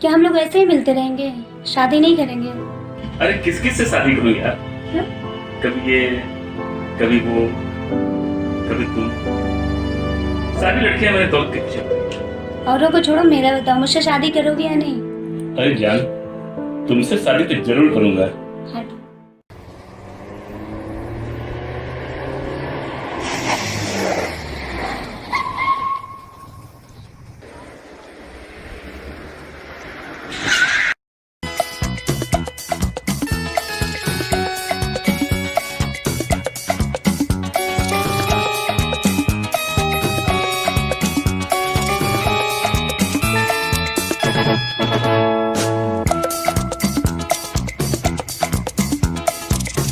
क्या हम लोग ऐसे ही मिलते रहेंगे, शादी नहीं करेंगे? अरे किस किस से शादी करूं यार? क्या? कभी ये, कभी वो, कभी तुम। सारी लड़कियां मेरे दौलत के पीछे पड़ी। औरों को छोड़ो, मेरा बताओ, मुझसे शादी करोगे या नहीं? अरे जान, तुमसे शादी तो जरूर करूंगा। हट।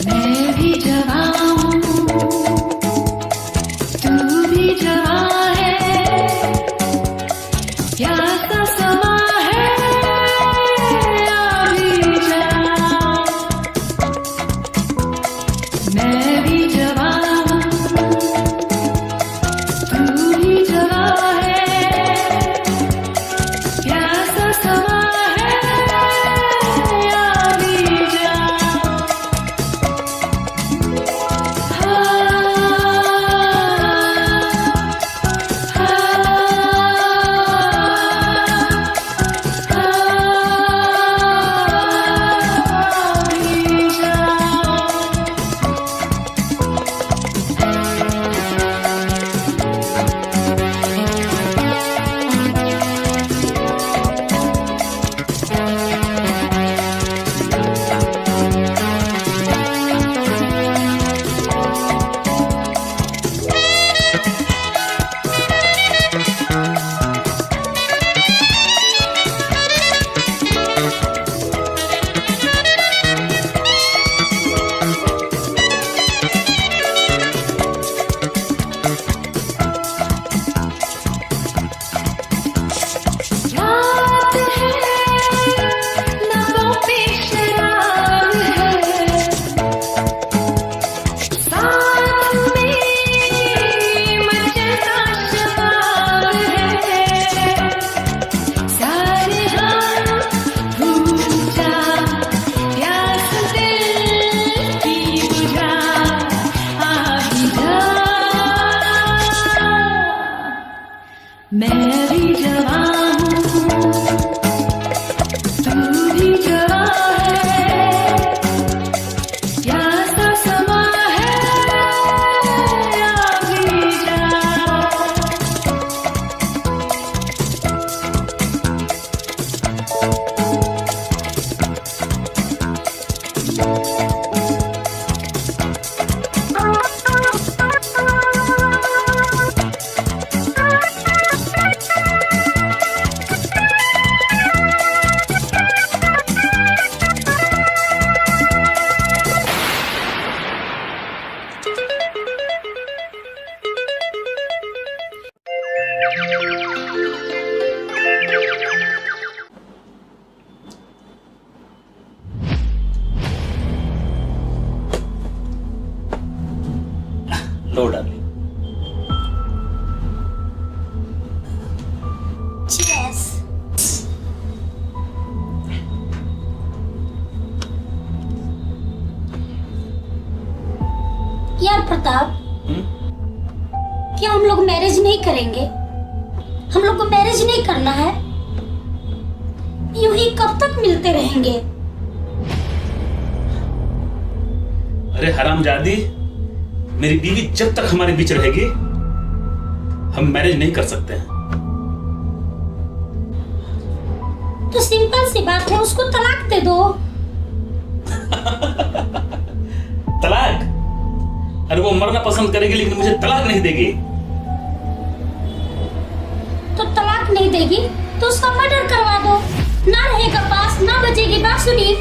मैं भी जवां हूँ, तू भी जवां है, प्यार का समा है, अभी जा। मैं भी जवां हूँ, तू भी जवां है, प्यार का समा है, अभी जा। रात है, लबों पे शराब है, साथ में मचलता शबाब है, सारे हम भूल जा, प्यास दिल की बुझा, आही जा। मैं भी जवां हूँ, तू भी जवां है, प्यास का समा है, अभी जा। लो डार्लिंग। Cheers. यार प्रताप, क्या हम लोग मैरिज नहीं करेंगे? हम लोग को मैरिज नहीं करना है? यूं ही कब तक मिलते रहेंगे? अरे हरामजादी, मेरी बीवी जब तक हमारे बीच रहेगी हम मैरिज नहीं कर सकते हैं। तो सिंपल सी बात है, उसको तलाक दे दो। तलाक? अरे वो मरना पसंद करेगी लेकिन मुझे तलाक नहीं देगी। तो तलाक नहीं देगी तो उसका मर्डर करवा दो, ना रहेगा पास, ना बजेगी बांसुरी।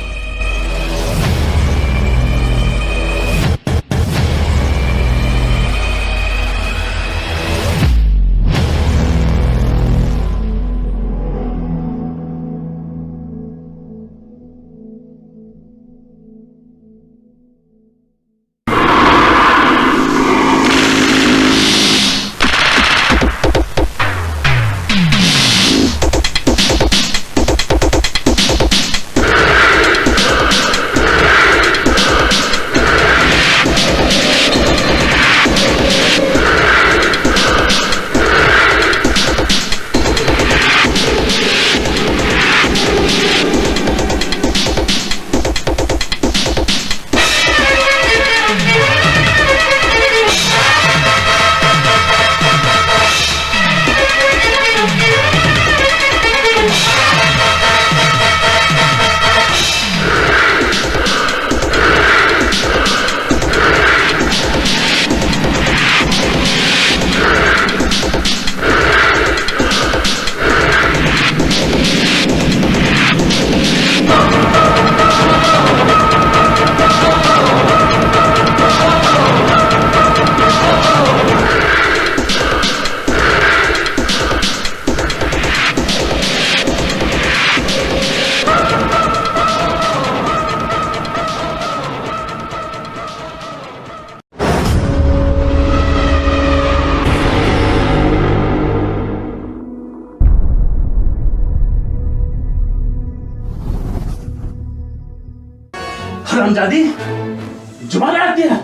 हरामजादी, जुबान लड़ाती है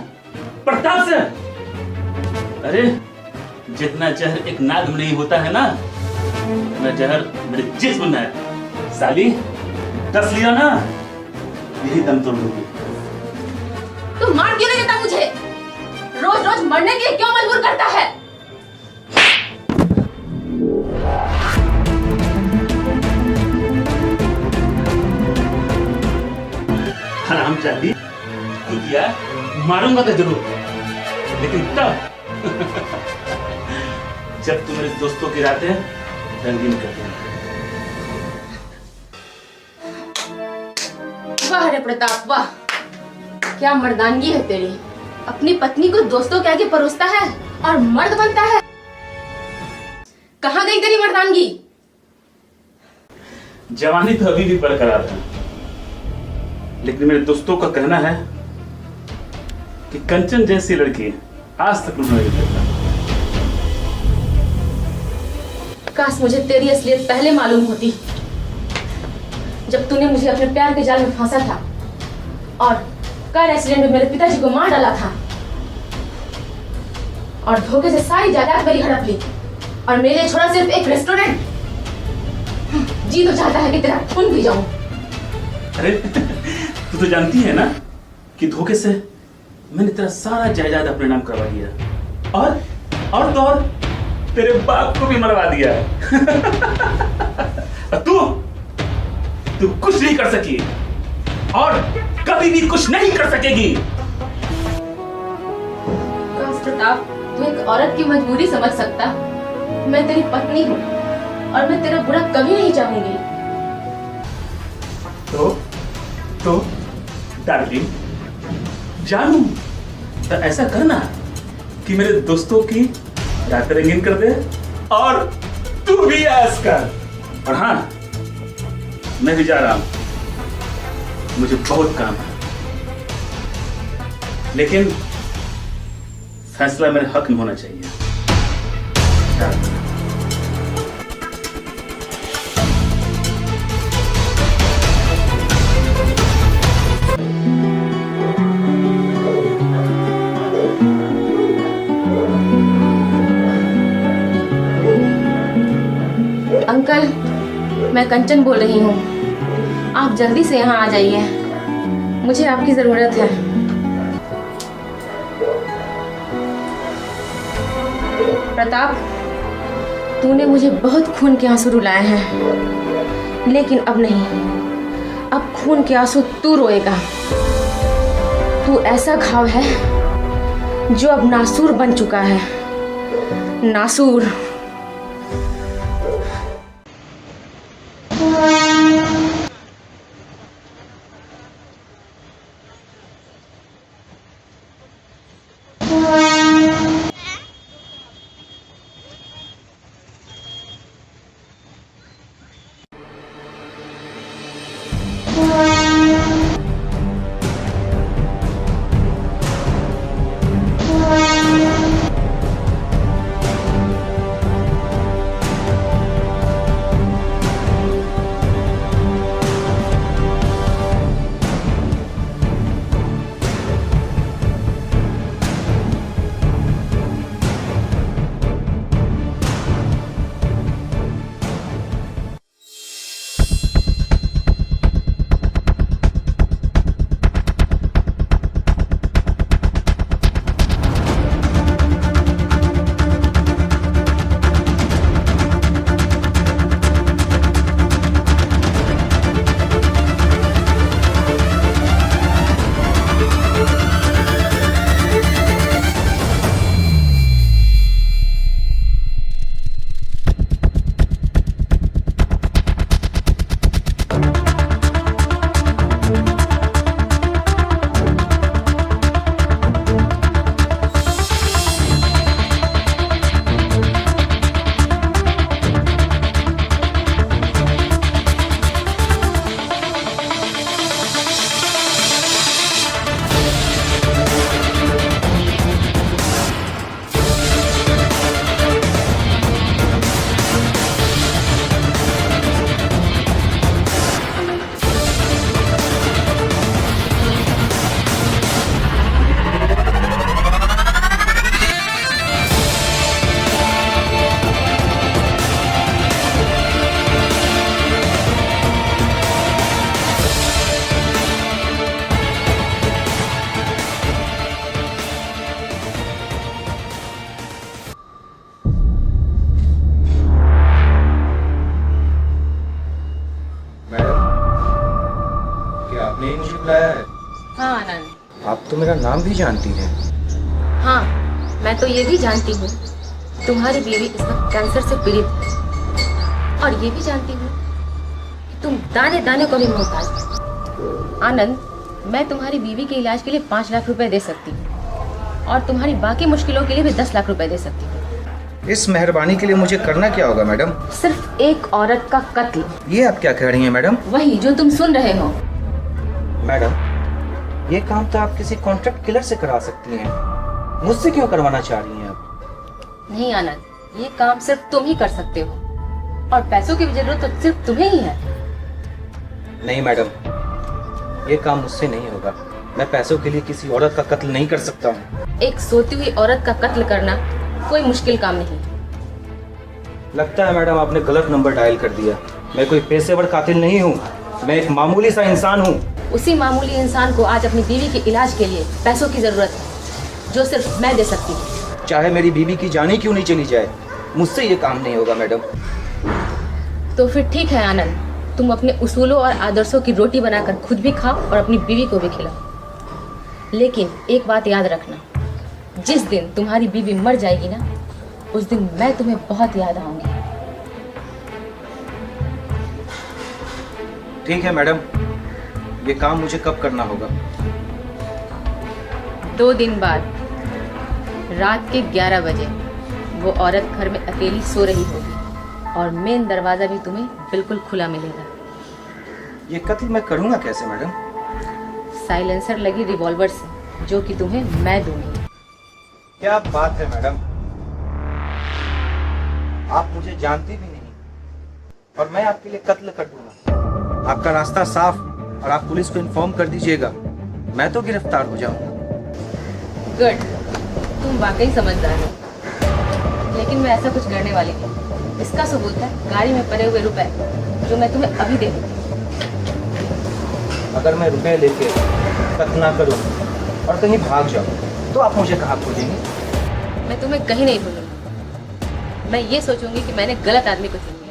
प्रताप से। अरे जितना जहर एक नाग में नहीं होता है ना, उतना जहर मेरे जिस्म में है। साली दस लिया ना, यही दम तोड़ दूंगी। तू मार क्यों नहीं देता मुझे? रोज रोज मरने के लिए क्यों मजबूर करता है? हरामजादी, कुतिया, मारूंगा तो जरूर, लेकिन तब जब तू मेरे दोस्तों की रातें रंगीन कर देंगे। वाह रे प्रताप वाह, क्या मर्दानगी है तेरी। अपनी पत्नी को दोस्तों के आगे परोसता है और मर्द बनता है। कहाँ गई तेरी मर्दानगी? जवानी तो अभी भी बरकरार है, लेकिन मेरे दोस्तों का कहना है कि कंचन जैसी लड़की आज तक उन्होंने नहीं देखा। काश मुझे तेरी असलियत पहले मालूम होती, जब तूने मुझे अपने प्यार के जाल में फांसा था और कार एक्सीडेंट में मेरे पिताजी को मार डाला था और धोखे से सारी जायदाद मेरी हड़प ली और मेरे लिए छोड़ा सिर्फ एक रेस्टोरेंट। जी तो चाहता है कि तेरा खून पी जाऊं। अरे तू तो जानती है ना कि धोखे से मैंने तेरा सारा जायदाद अपने नाम करवा दिया और तो और तेरे बाप को भी मरवा दिया। तू कुछ नहीं कर सकी और कभी भी कुछ नहीं कर सकेगी। काश प्रताप, तू एक औरत की मजबूरी समझ सकता। मैं तेरी पत्नी हूँ और मैं तेरा बुरा कभी नहीं चाहूंगी। तो डार्लिंग, जानू तो ऐसा करना कि मेरे दोस्तों की रात रंगीन कर दे और तू भी ऐस कर। और हाँ, मैं भी जा रहा हूं, मुझे बहुत काम है, लेकिन फैसला मेरे हक में होना चाहिए। अंकल, मैं कंचन बोल रही हूँ। आप जल्दी से यहाँ आ जाइए, मुझे आपकी जरूरत है। प्रताप, तूने मुझे बहुत खून के आंसू रुलाए हैं, लेकिन अब नहीं। अब खून के आंसू तू रोएगा। तू ऐसा घाव है जो अब नासूर बन चुका है। नासूर। हाँ आनंद। आप तो मेरा नाम भी जानती हैं। हाँ, मैं तो ये भी जानती हूँ तुम्हारी बीवी इस वक्त कैंसर से पीड़ित है, और ये भी जानती हूँ कि तुम दाने दाने को भी मोहताज हो। आनंद, मैं तुम्हारी बीवी के इलाज के लिए 5 लाख रुपए दे सकती हूँ और तुम्हारी बाकी मुश्किलों के लिए भी 10 लाख रुपए दे सकती हूँ। इस मेहरबानी के लिए मुझे करना क्या होगा मैडम? सिर्फ एक औरत का कत्ल। ये आप क्या कह रही हैं मैडम? वही जो तुम सुन रहे हो। मैडम, ये काम तो आप किसी कॉन्ट्रैक्ट किलर से करा सकती हैं, मुझसे क्यों करवाना चाह रही हैं आप? नहीं आनंद, ये काम सिर्फ तुम ही कर सकते हो और पैसों की भी जरूरत तो सिर्फ तुम्हें ही है। नहीं मैडम, ये काम मुझसे नहीं होगा। मैं पैसों के लिए किसी औरत का कत्ल नहीं कर सकता हूँ। एक सोती हुई औरत का कत्ल करना कोई मुश्किल काम नहीं। लगता है मैडम आपने गलत नंबर डायल कर दिया। मैं कोई पेशेवर कातिल नहीं हूँ, मैं एक मामूली सा इंसान हूँ। उसी मामूली इंसान को आज अपनी बीवी के इलाज के लिए पैसों की जरूरत है, जो सिर्फ मैं दे सकती हूँ। चाहे मेरी बीवी की जान ही क्यों नहीं चली जाए, मुझसे ये काम नहीं होगा मैडम। तो फिर ठीक है आनंद, तुम अपने उसूलों और आदर्शों की रोटी बनाकर खुद भी खाओ और अपनी बीवी को भी खिलाओ। लेकिन एक बात याद रखना, जिस दिन तुम्हारी बीवी मर जाएगी ना, उस दिन मैं तुम्हें बहुत याद आऊंगी। ठीक है मैडम, ये काम मुझे कब करना होगा? 2 दिन बाद रात के 11 बजे वो औरत घर में अकेली सो रही होगी और मेन दरवाजा भी तुम्हें बिल्कुल खुला मिलेगा। ये कत्ल मैं करूँगा कैसे मैडम? साइलेंसर लगी रिवॉल्वर से, जो कि तुम्हें मैं दूंगी। क्या बात है मैडम, आप मुझे जानती भी नहीं और मैं आपके लिए कत्ल कर दूंगा। आपका रास्ता साफ और आप पुलिस को इन्फॉर्म कर दीजिएगा, मैं तो गिरफ्तार हो जाऊंगा। गुड, तुम वाकई समझदार हो। लेकिन मैं ऐसा कुछ करने वाली नहीं। इसका सबूत है गाड़ी में पड़े हुए रुपए, जो मैं तुम्हें अभी दे दूंगी। अगर मैं रुपए लेके कत्ल ना करूं और कहीं भाग जाऊं तो आप मुझे कहाँ खोजेंगे? मैं तुम्हें कहीं नहीं भूलूंगी। मैं ये सोचूंगी कि मैंने गलत आदमी को चुन लिया है।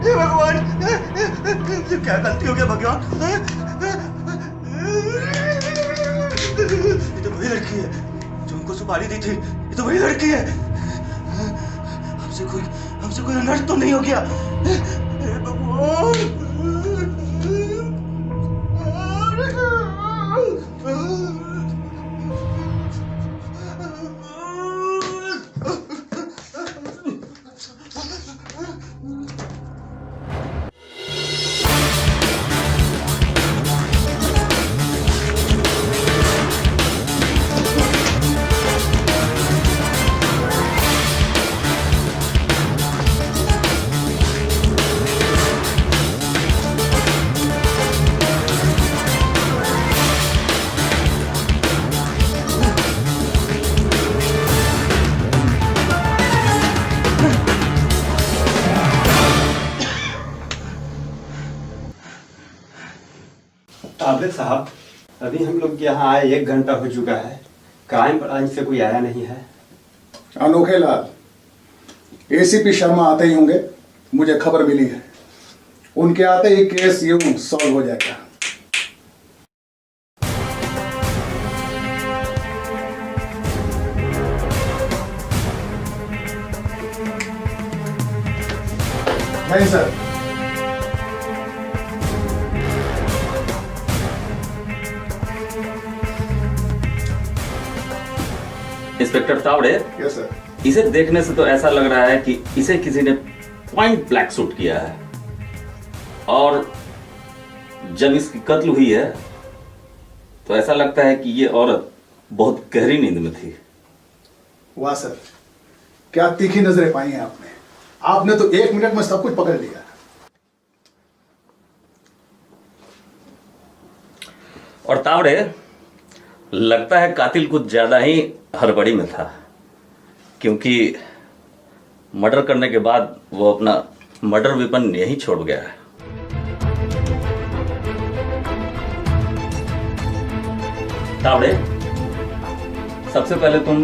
हे भगवान, ये क्या गलती हो गया भगवान? ये तो वही लड़की है जो उनको सुपारी दी थी। ये तो वही लड़की है। हमसे कोई अनर्थ तो नहीं हो गया? हे भगवान। ताबिर साहब, अभी हम लोग यहाँ आए 1 घंटा हो चुका है। क्राइम ब्रांच से कोई आया नहीं है। अनोखे लाल, एसीपी शर्मा आते ही होंगे, मुझे खबर मिली है। उनके आते ही केस यूं सॉल्व हो जाएगा। नहीं sir. Inspector Tawde, yes sir. इसे देखने से तो ऐसा लग रहा है कि इसे किसी ने पॉइंट ब्लैक शूट किया है, और जब इसकी कत्ल हुई है तो ऐसा लगता है कि ये औरत बहुत गहरी नींद में थी। वाह सर, क्या तीखी नजरें पाई हैं आपने। आपने तो 1 मिनट में सब कुछ पकड़ लिया। और तावड़े, लगता है कातिल कुछ ज्यादा ही हड़बड़ी में था, क्योंकि मर्डर करने के बाद वो अपना मर्डर वेपन यहीं छोड़ गया है। तावड़े, सबसे पहले तुम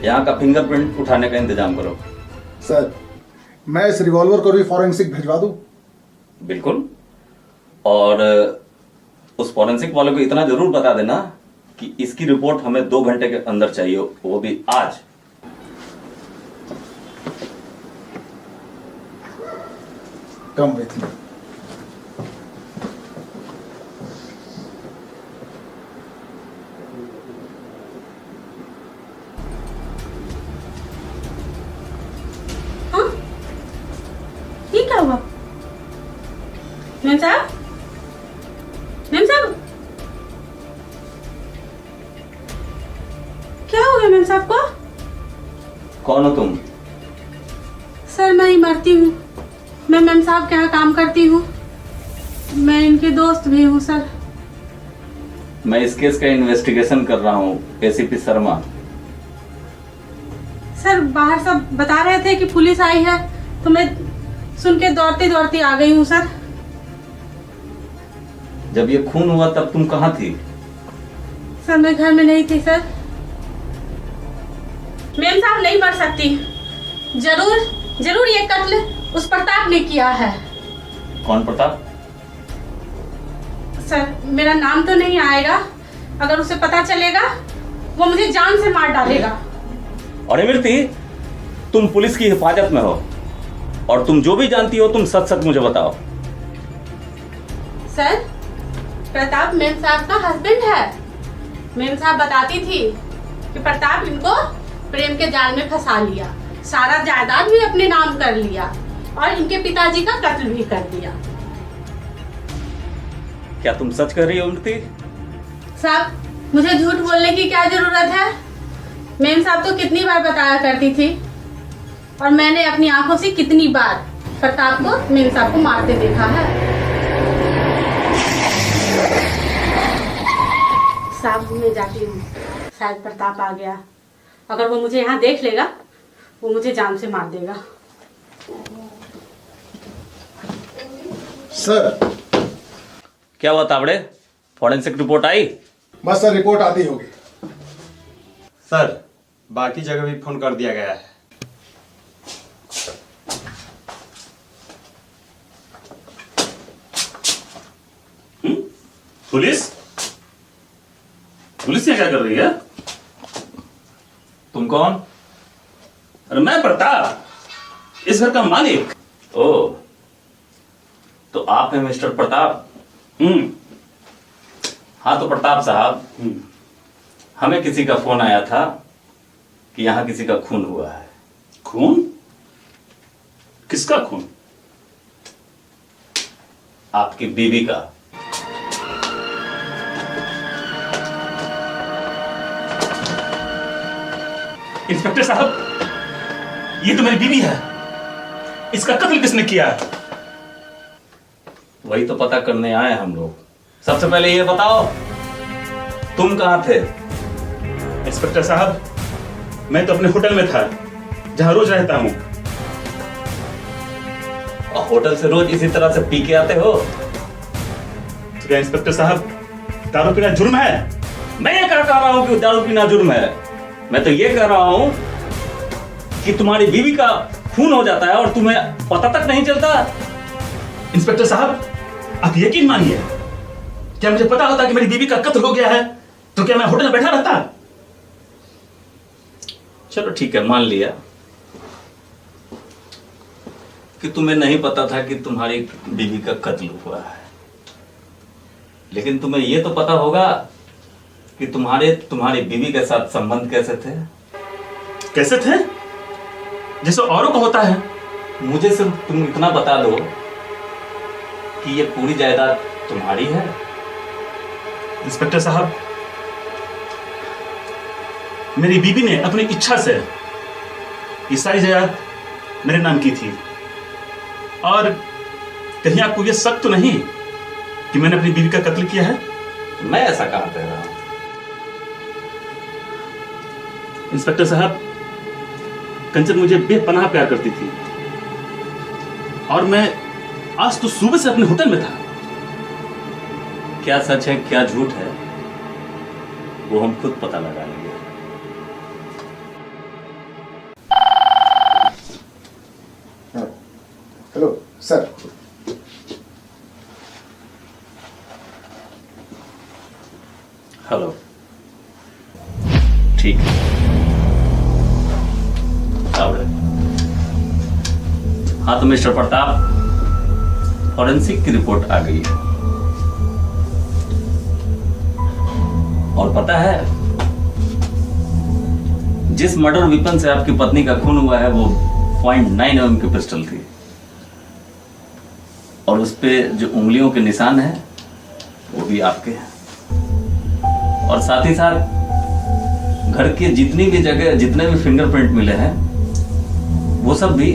यहाँ का फिंगरप्रिंट उठाने का इंतजाम करो। सर, मैं इस रिवॉल्वर को भी फॉरेंसिक भिजवा दूं? बिल्कुल। और उस फॉरेंसिक वाले को इतना जरूर बता देना कि इसकी रिपोर्ट हमें 2 घंटे के अंदर चाहिए, वो भी आज। Come with me. ये क्या हुआ? मेम साहब, मेम साहब, क्या हो गया मेम साहब को? कौन हो तुम? सर, मैं इमरती हूँ। मैं मेम साहब के यहाँ काम करती हूँ। मैं इनके दोस्त भी हूँ सर। मैं इस केस का इन्वेस्टिगेशन कर रहा हूँ, एसीपी शर्मा। सर, बाहर सब बता रहे थे कि पुलिस आई है, तो मैं सुन के दौड़ती दौड़ती आ गई हूँ सर। जब ये खून हुआ तब तुम कहाँ थी? सर, मैं घर में नहीं थी सर। मेम साहब नहीं मर सकती। जरूर ये कत्ल उस प्रताप ने किया है। कौन प्रताप? सर, मेरा नाम तो नहीं आएगा। अगर उसे पता चलेगा वो मुझे जान से मार डालेगा। और इमरती, तुम पुलिस की हिफाजत में हो, और तुम जो भी जानती हो तुम सच सच मुझे बताओ। सर, प्रताप मेम साहब का हस्बैंड है। मेम साहब बताती थी कि प्रताप इनको प्रेम के जाल में फंसा लिया, सारा जायदाद भी अपने नाम कर लिया, और इनके पिताजी का कत्ल भी कर दिया। क्या तुम सच कह रही हो इमरती? साहब, मुझे झूठ बोलने की क्या जरूरत है? मेम साहब तो कितनी बार बताया करती थी, और मैंने अपनी आंखों से कितनी बार प्रताप को मेम साहब को मारते देखा है। साहब, मैं जाती हूँ, शायद प्रताप आ गया। अगर वो मुझे यहाँ देख लेगा वो मुझे जान से मार देगा। सर, क्या हुआ तावड़े? फॉरेंसिक रिपोर्ट आई? बस सर, रिपोर्ट आती होगी। सर, बाकी जगह भी फोन कर दिया गया है। पुलिस? पुलिस यहाँ क्या कर रही है? तुम कौन? अरे मैं प्रताप, इस घर का मालिक। ओह, तो आप हैं मिस्टर प्रताप? हाँ, तो प्रताप साहब, हमें किसी का फोन आया था कि यहाँ किसी का खून हुआ है। खून? किसका खून? आपकी बीवी का। इंस्पेक्टर साहब, ये तो मेरी बीवी है। इसका कत्ल किसने किया? वही तो पता करने आए हम लोग। सबसे पहले ये बताओ, तुम कहाँ थे? इंस्पेक्टर साहब, मैं तो अपने होटल में था, जहां रोज रहता हूं। और होटल से रोज इसी तरह से पी के आते हो? क्या इंस्पेक्टर साहब दारू पीना जुर्म है? मैं ये कह रहा हूं कि दारू पीना जुर्म है। मैं तो ये कह रहा हूं कि तुम्हारी बीवी का खून हो जाता है और तुम्हें पता तक नहीं चलता। इंस्पेक्टर साहब आप यकीन मानिए, क्या मुझे पता होता कि मेरी बीवी का कत्ल हो गया है तो क्या मैं होटल में बैठा रहता? चलो ठीक है, मान लिया कि तुम्हें नहीं पता था कि तुम्हारी बीवी का कत्ल हुआ है, लेकिन तुम्हें यह तो पता होगा कि तुम्हारी बीवी के साथ संबंध कैसे थे? कैसे थे? जैसे औरों को होता है। मुझे सिर्फ तुम इतना बता दो कि ये पूरी जायदाद तुम्हारी है। इंस्पेक्टर साहब, मेरी बीवी ने अपनी इच्छा से ये सारी जायदाद मेरे नाम की थी, और कहीं आपको ये शक तो नहीं कि मैंने अपनी बीवी का कत्ल किया है? मैं ऐसा कहाँ कह रहा हूं। इंस्पेक्टर साहब, कंचन मुझे बेपनाह प्यार करती थी और मैं आज तो सुबह से अपने होटल में था। क्या सच है क्या झूठ है वो हम खुद पता लगा लेंगे। Hello sir. हेलो, ठीक है। हाँ तो मिस्टर प्रताप, फॉरेंसिक की रिपोर्ट आ गई है और पता है जिस मर्डर वेपन से आपकी पत्नी का खून हुआ है वो .9 mm की पिस्टल थी, और उस पे जो उंगलियों के निशान हैं वो भी आपके हैं, और साथ ही साथ घर के जितनी भी जगह जितने भी फिंगरप्रिंट मिले हैं वो सब भी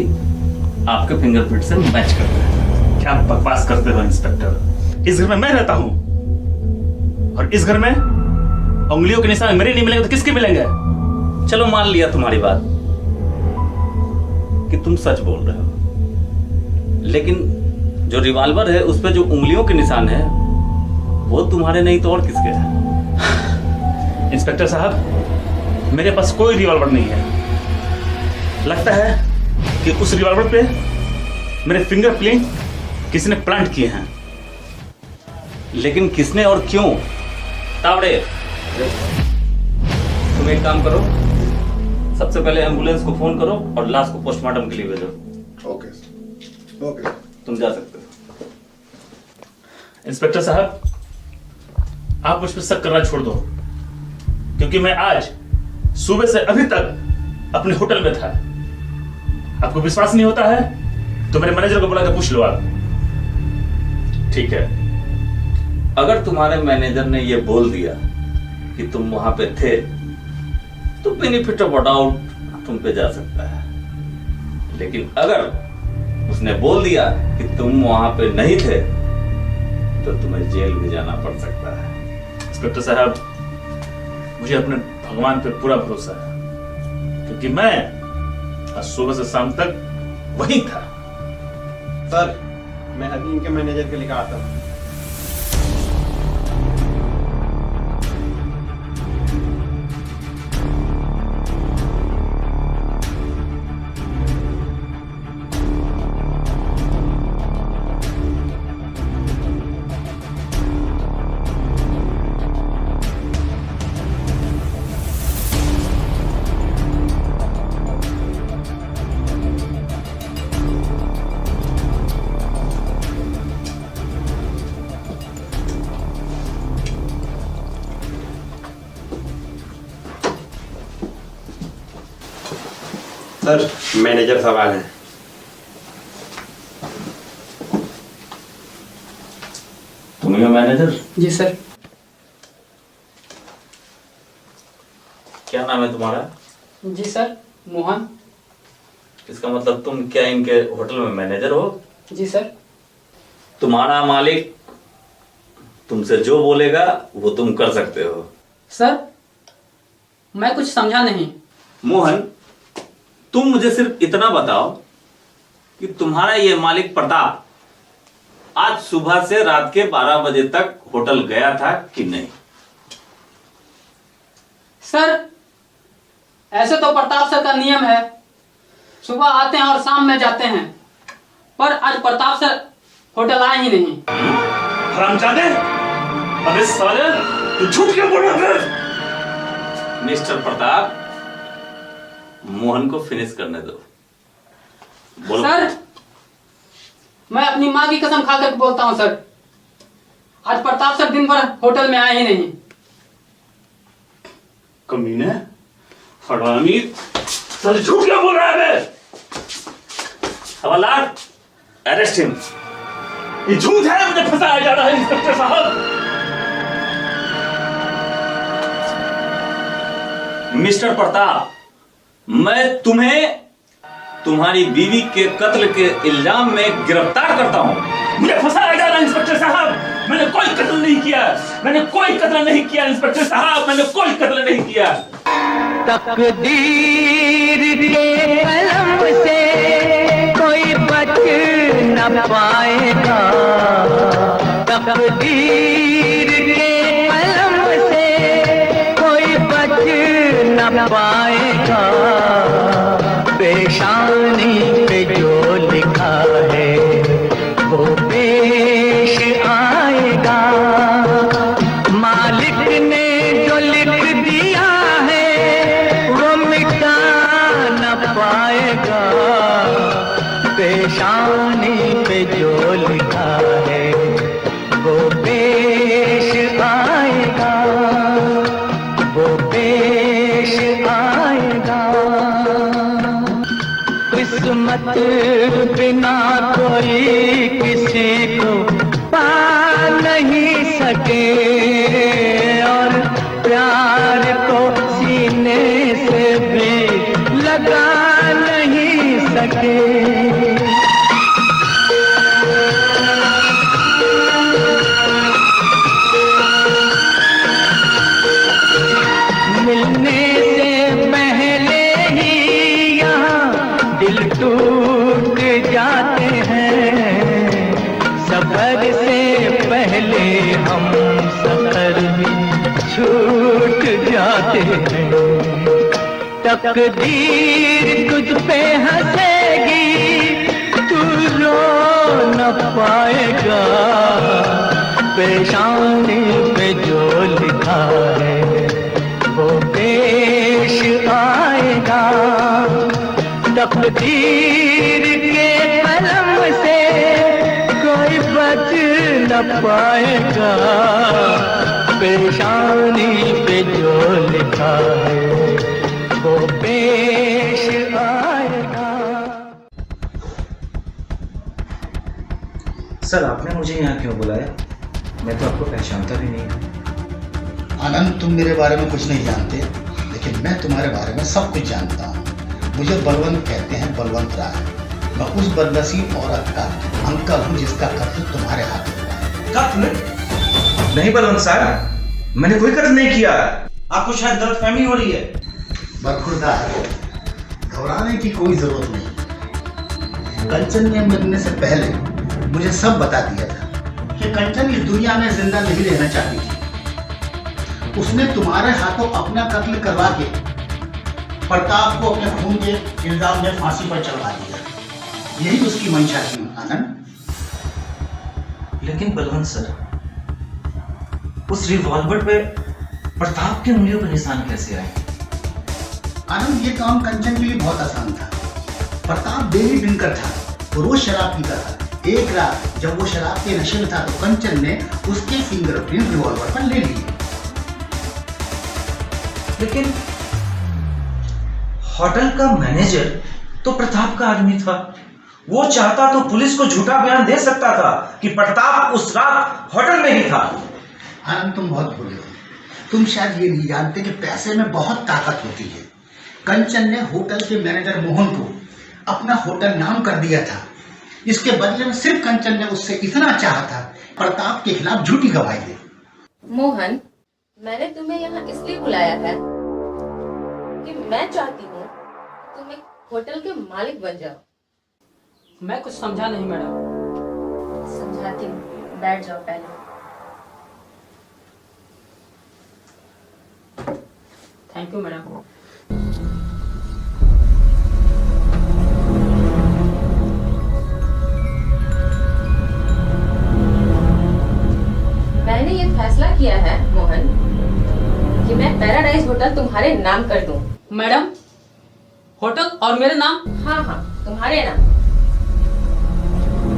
आपके फिंगरप्रिंट से मैच करते हैं। क्या बकवास करते हो इंस्पेक्टर? इस घर में मैं रहता हूं और इस घर में उंगलियों के निशान मेरे नहीं मिलेंगे तो किसके मिलेंगे? चलो मान लिया तुम्हारी बात कि तुम सच बोल रहे हो, लेकिन जो रिवॉल्वर है उस पे जो उंगलियों के निशान है वो तुम्हारे नहीं तो और किसके हैं? इंस्पेक्टर साहब, मेरे पास कोई रिवॉल्वर नहीं है। लगता है कि उस रिवॉल्वर पे मेरे फिंगरप्रिंट किसी ने प्लांट किए हैं। लेकिन किसने और क्यों? तावड़े, तुम एक काम करो, सबसे पहले एम्बुलेंस को फोन करो और लाश को पोस्टमार्टम के लिए भेजो। ओके ओके, तुम जा सकते हो। इंस्पेक्टर साहब, आप मुझ पर शक करना छोड़ दो, क्योंकि मैं आज सुबह से अभी तक अपने होटल में था। आपको विश्वास नहीं होता है तो मेरे मैनेजर को बुला के पूछ लो आप। ठीक है, अगर तुम्हारे मैनेजर ने यह बोल दिया कि तुम वहां पे थे तो बेनिफिट ऑफ डाउट तुम पे जा सकता है, लेकिन अगर उसने बोल दिया कि तुम वहां पे नहीं थे तो तुम्हें जेल भी जाना पड़ सकता है। इंस्पेक्टर साहब, मुझे अपने भगवान पे पूरा भरोसा है, क्योंकि मैं आज सुबह से शाम तक वहीं था। सर, मैं अभी इनके मैनेजर के लेकर आता हूँ। सर, मैनेजर सवाल है। तुम ही हो मैनेजर? जी सर। क्या नाम है तुम्हारा? जी सर, मोहन। इसका मतलब तुम क्या इनके होटल में मैनेजर हो? जी सर। तुम्हारा मालिक तुमसे जो बोलेगा वो तुम कर सकते हो। सर, मैं कुछ समझा नहीं। मोहन, तुम मुझे सिर्फ इतना बताओ कि तुम्हारा ये मालिक प्रताप आज सुबह से रात के 12 बजे तक होटल गया था कि नहीं? सर ऐसे तो प्रताप सर का नियम है, सुबह आते हैं और शाम में जाते हैं, पर आज प्रताप सर होटल आए ही नहीं। हरामजादे, अबे साले, तू झूठ क्यों बोल रहा है? मिस्टर प्रताप, मोहन को फिनिश करने दो। बोलो। सर मैं अपनी माँ की कसम खाकर बोलता हूँ सर, आज प्रताप सर दिन भर होटल में आए ही नहीं। कमीने, हरामी, साले झूठ क्यों बोल रहा है बे? Havildar, arrest him. ये झूठ है, मुझे फंसाया जा रहा है इंस्पेक्टर साहब। मिस्टर प्रताप, मैं तुम्हें तुम्हारी बीवी के कत्ल के इल्जाम में गिरफ्तार करता हूं। मुझे फंसाया जा रहा है इंस्पेक्टर साहब, मैंने कोई कत्ल नहीं किया, मैंने कोई कत्ल नहीं किया इंस्पेक्टर साहब, मैंने कोई कत्ल नहीं किया। तकदीर के कलम से कोई बच न पाएगा, तकदीर के कलम से कोई बच न पाएगा, पेशानी पे जो लिखा है वो पेश आएगा, मालिक ने जो लिख दिया है वो मिटा न पाएगा, पेशानी पे जो लिखा है वो पेश आएगा, वो पेश आएगा। किस्मत बिना कोई किसी को पा नहीं सके, और प्यार को सीने से भी लगा नहीं सके। मिलने से पहले ही यहाँ दिल टूट जाते हैं, सफर से पहले हम सफर भी छूट जाते हैं, तकदीर तुझ पे हंसेगी तू रो न पाएगा, पेशानी पे जो लिखा है वो पेश आएगा, तकदीर के कलम से कोई बच न पाएगा, पेशानी पे जो लिखा है वो पेश आएगा। सर आपने मुझे यहाँ क्यों बुलाया? मैं तो आपको पहचानता भी नहीं। आनंद, तुम मेरे बारे में कुछ नहीं जानते, लेकिन मैं तुम्हारे बारे में सब कुछ जानता हूँ। मुझे बलवंत कहते हैं, बलवंत राय। मैं उस बदनसीब औरत का अंकल हूँ जिसका कत्ल तुम्हारे हाथ में हुआ है। कत्ल? नहीं बलवंत साहब, मैंने कोई कत्ल नहीं किया। आपको शायद गलतफहमी हो रही है। बरखुरदार, घबराने की कोई जरूरत नहीं। कंचन ने मरने से पहले मुझे सब बता दिया था कि कंचन इस दुनिया में जिंदा नहीं रहना चाहती थी। उसने तुम्हारे हाथों अपना कत्ल करवा के प्रताप को अपने खून के इल्जाम में फांसी पर चढ़वा दिया। यही उसकी मंशा थी आनंद। लेकिन बलवंत सर, उस रिवॉल्वर पे प्रताप के उंगलियों पर निशान कैसे आए? आनंद, ये काम कंचन के लिए बहुत आसान था। प्रताप डेली ड्रिंकर था, वो रोज शराब पीता था। एक रात जब वो शराब के नशे में था तो कंचन ने उसके फिंगरप्रिंट रिवॉल्वर पर ले लिए। लेकिन होटल का मैनेजर तो प्रताप का आदमी था। वो चाहता तो पुलिस को झूठा बयान दे सकता था कि प्रताप उस रात होटल में ही था। आनंद, तुम बहुत भूले हो। तुम शायद ये नहीं जानते कि पैसे में बहुत ताकत होती है। कंचन ने होटल के मैनेजर मोहन को अपना होटल नाम कर दिया था। इसके बदले में सिर्फ कंचन ने उससे इतना चाहा था प्रताप के खिलाफ झूठी गवाही दे। मोहन, मैंने तुम्हें यहाँ इसलिए बुलाया है कि मैं चाहती हूँ तुम एक होटल के मालिक बन जाओ। मैं कुछ समझा नहीं मैडम। समझा समझाती हूँ, बैठ जाओ पहले। Thank you madam. मैंने ये फैसला किया है मोहन कि मैं पैराडाइज होटल तुम्हारे नाम कर दूं। मैडम, होटल और मेरे नाम? हाँ हाँ, तुम्हारे नाम।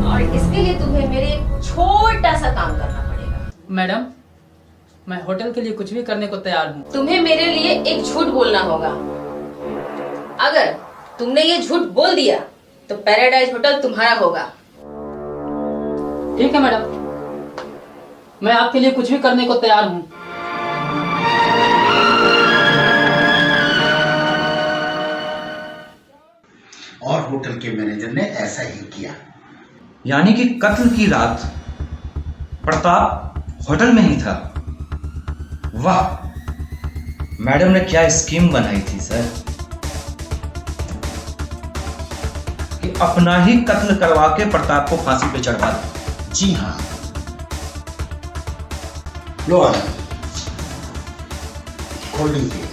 और इसके लिए तुम्हें मेरे एक छोटा सा काम करना पड़ेगा। मैडम, मैं होटल के लिए कुछ भी करने को तैयार हूँ। तुम्हें मेरे लिए एक झूठ बोलना होगा। अगर तुमने ये झूठ बोल दिया तो पैराडाइज होटल तुम्हारा होगा। ठीक है मैडम, मैं आपके लिए कुछ भी करने को तैयार हूँ। और होटल के मैनेजर ने ऐसा ही किया। यानी कि कत्ल की रात प्रताप होटल में ही था। वाह, मैडम ने क्या स्कीम बनाई थी सर, कि अपना ही कत्ल करवा के प्रताप को फांसी पे चढ़वा दे। जी हाँ, लो आनंद, कोल्ड ड्रिंक पिए।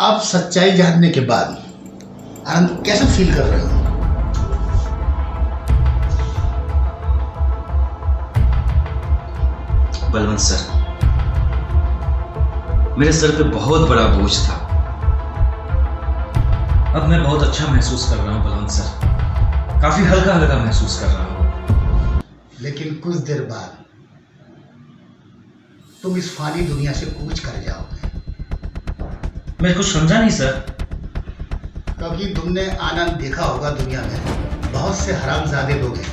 आप सच्चाई जानने के बाद आनंद कैसा फील कर रहे हो? बलवंत सर, मेरे सर पे बहुत बड़ा बोझ था। अब मैं बहुत अच्छा महसूस कर रहा हूं बलवंत सर, काफी हल्का हल्का महसूस कर रहा हूं। लेकिन कुछ देर बाद तुम इस फानी दुनिया से कूच कर जाओगे। मैं कुछ समझा नहीं सर। क्योंकि तुमने आनंद देखा होगा, दुनिया में बहुत से हरामजादे लोग हैं,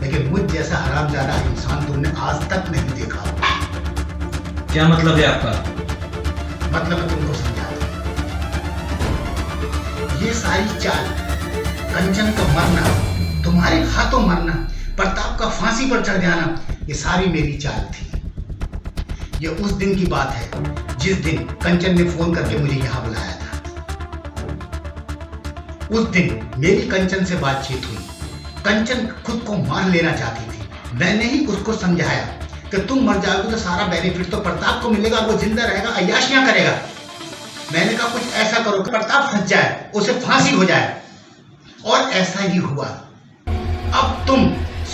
लेकिन मुझ जैसा हरामजादा इंसान तुमने आज तक नहीं देखा होगा। क्या मतलब है आपका? मतलब मैं तुमको समझाता हूं। ये सारी चाल, कंचन का मरना, तुम्हारे हाथों मरना, प्रताप का फांसी पर चढ़ जाना, ये सारी मेरी चाल थी। ये उस दिन की बात है जिस दिन कंचन ने फोन करके मुझे यहां बुलाया था। उस दिन मेरी कंचन से बातचीत हुई। कंचन खुद को मार लेना चाहती थी। मैंने ही उसको समझाया कि तुम मर जाओगे तो सारा बेनिफिट तो प्रताप को मिलेगा, वो जिंदा रहेगा, अय्याशियां करेगा। मैंने कहा कुछ ऐसा करो कि प्रताप फंस जाए, उसे फांसी हो जाए, और ऐसा ही हुआ। अब तुम,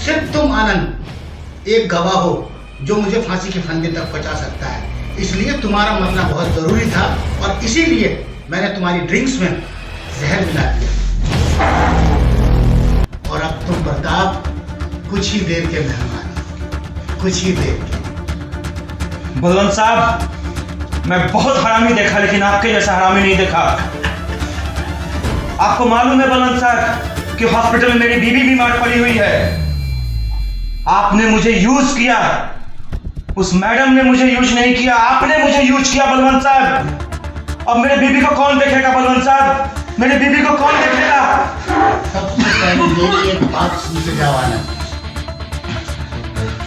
सिर्फ तुम आनंद एक गवाह हो जो मुझे फांसी के फंदे तक पहुंचा सकता है। इसलिए तुम्हारा मरना बहुत जरूरी था, और इसीलिए मैंने तुम्हारी ड्रिंक्स में जहर मिला दिया। और अब तुम प्रताप कुछ ही देर के मेहमान हो, कुछ ही देर के। बलवंत साहब, मैं बहुत हरामी देखा, लेकिन आपके जैसा हरामी नहीं देखा। आपको मालूम है बलवंत साहब कि हॉस्पिटल में मेरी बीवी बीमार पड़ी हुई है। आपने मुझे यूज किया, उस मैडम ने मुझे यूज नहीं किया, आपने मुझे यूज किया बलवंत साहब। अब मेरे बीबी को कौन देखेगा बलवंत साहब? मेरे बीबी को कौन देखेगा? सबसे पहले मेरी एक बात सुनते जाओ आनंद।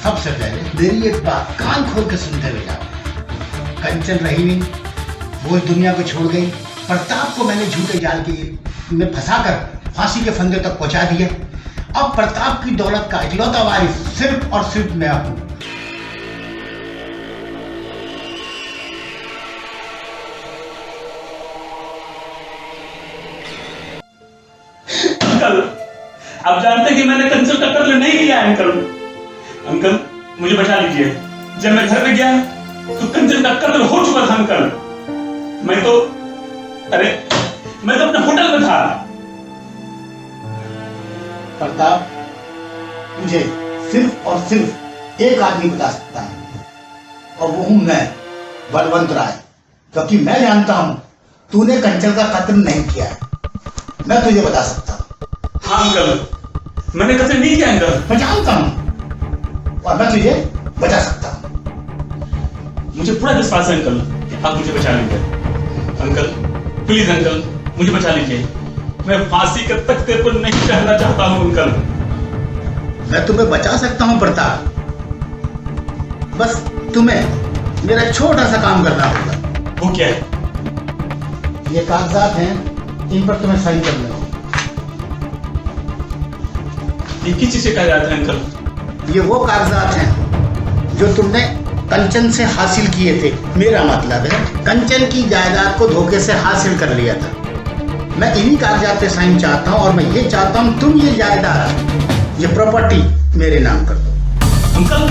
सबसे पहले मेरी एक बात कान खोल के सुनते हुए जाओ। कंचन रही नहीं, वो इस दुनिया को छोड़ गई। प्रताप को मैंने झूठे जाल के में फंसाकर फांसी के फंदे तक पहुंचा दिया। अब प्रताप की दौलत का इकलौता वारिस सिर्फ और सिर्फ मैं हूं। अंकल, आप जानते हैं कि मैंने कंचन का कत्ल नहीं किया है अंकल। अंकल, मुझे बचा लीजिए। जब मैं घर में गया तो कंचन का कत्ल हो चुका था अंकल। मैं तो अपने होटल में था। प्रताप, तुझे सिर्फ और सिर्फ एक आदमी बता सकता है, और वो हूं मैं, बलवंत राय। क्योंकि मैं जानता हूं तूने कंचन का कत्ल नहीं किया है। मैं तुझे बता सकता हूं। हाँ अंकल, मैंने कत्ल नहीं किया अंकल। मैं जानता हूं, और मैं तुझे बचा सकता हूं। मुझे पूरा विश्वास है अंकल, आप मुझे बचा लेंगे। अंकल प्लीज अंकल, मुझे बचा लीजिए। मैं फांसी के तख्ते पर नहीं चढ़ना चाहता हूं अंकल। मैं तुम्हें बचा सकता हूं प्रताप, बस तुम्हें मेरा छोटा सा काम करना होगा। वो क्या है? ये कागजात हैं इन पर तुम्हें साइन करना है। ये किस चीज से कागजात हैं अंकल? ये वो कागजात हैं जो तुमने कंचन से हासिल किए थे। मेरा मतलब है कंचन की जायदाद को धोखे से हासिल कर लिया था। मैं इन्हीं कागजात पे साइन चाहता हूँ और मैं ये चाहता हूँ तुम ये जायदाद, ये प्रॉपर्टी मेरे नाम कर दो। अंकल,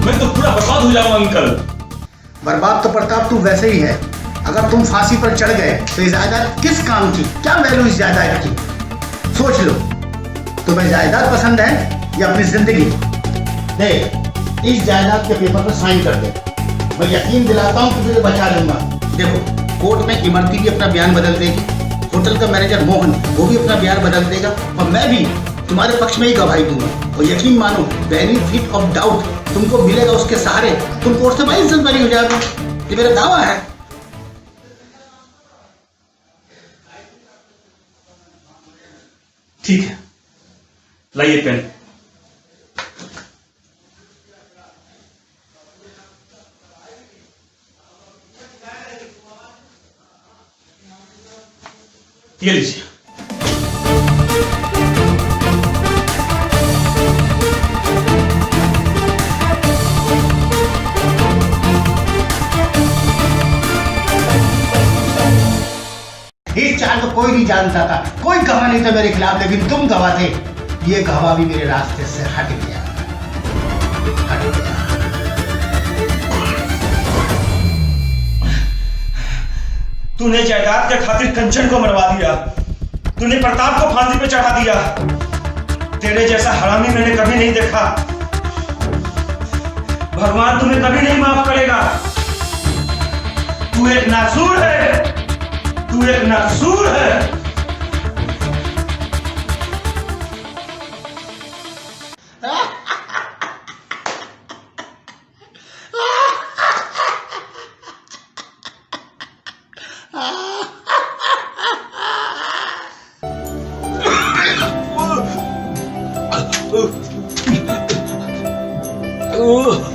मैं तो पूरा बर्बाद हो जाऊंगा अंकल। बर्बाद तो प्रताप तू वैसे ही है। अगर तुम फांसी पर चढ़ गए तो ये जायदाद किस काम की? क्या वैल्यू इस जायदाद की? सोच लो, तुम्हें जायदाद पसंद है या अपनी जिंदगी? देख, इस जायदाद के पेपर पर साइन कर दे। मैं यकीन दिलाता हूँ कि तुझे बचा लूंगा। देखो, कोर्ट में इमरती भी अपना बयान बदल देगी, होटल का मैनेजर मोहन वो भी अपना बयान बदल देगा और मैं भी तुम्हारे पक्ष में ही गवाही दूंगा। और यकीन मानो, बेनिफिट ऑफ डाउट तुमको मिलेगा, उसके सहारे तुम कोर्ट से बाइज्जत बरी हो जाओगे। ये मेरा दावा है। ठीक है, लाइए पेन। ये लीजिए। इस चाल को कोई नहीं जानता था, कोई गवाह नहीं था मेरे खिलाफ, लेकिन तुम गवाह थे। ये गवाह भी मेरे रास्ते से हट गया, हट गया। तूने जायदाद के खातिर कंचन को मरवा दिया, तूने प्रताप को फांसी पे चढ़ा दिया। तेरे जैसा हरामी मैंने कभी नहीं देखा। भगवान तुम्हें कभी नहीं माफ करेगा। तू एक नासूर है, तू एक नासूर है। Oh